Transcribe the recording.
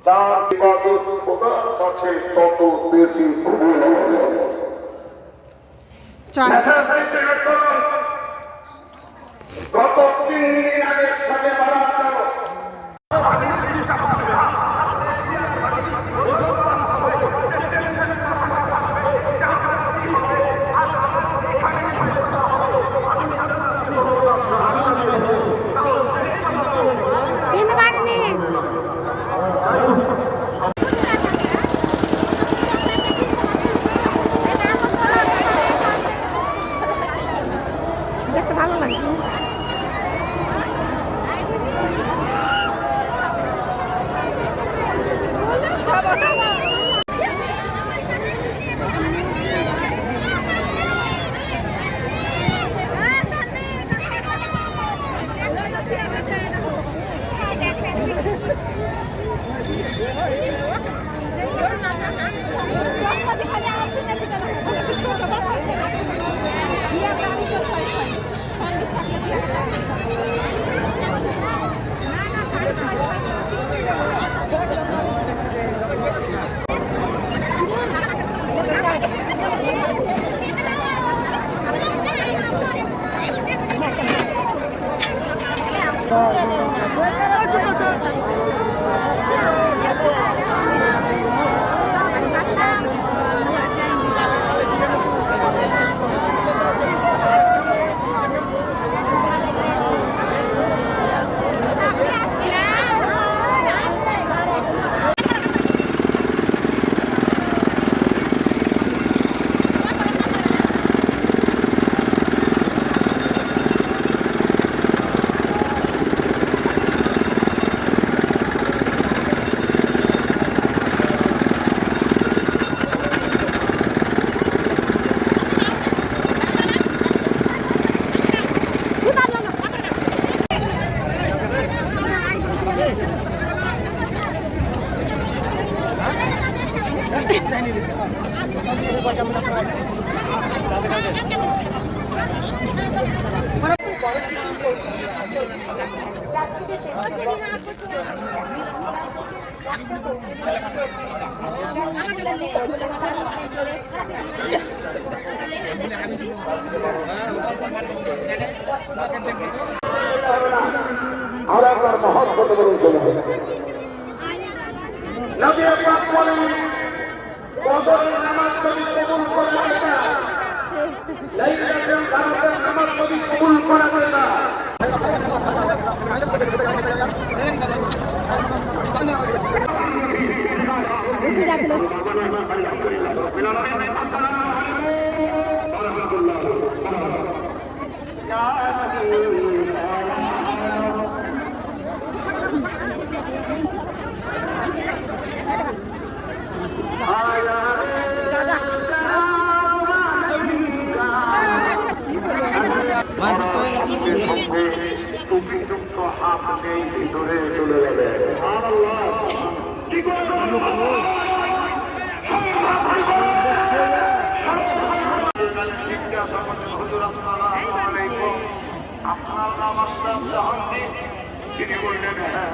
তার ইবাদত খোদার কাছে তত বেশি কবুল হবে। গত 3 দিন আগে সাথে বারাত গেল চিনতে পারিনি। দেখতে ভালো লাগছে। আর একবার মহব্বত বলুন চলে নবী পাক বলেন ফজরের নামাজ যদি কবুল করা যায় না লাইলাতুল কাদরের নামাজ যদি কবুল করা যায় না টুপিযুক্ত হাত নেই ভিতরে চলে যাবে। আপনার নাম আসলাম জাহাঙ্গীর, তিনি বললেন হ্যাঁ।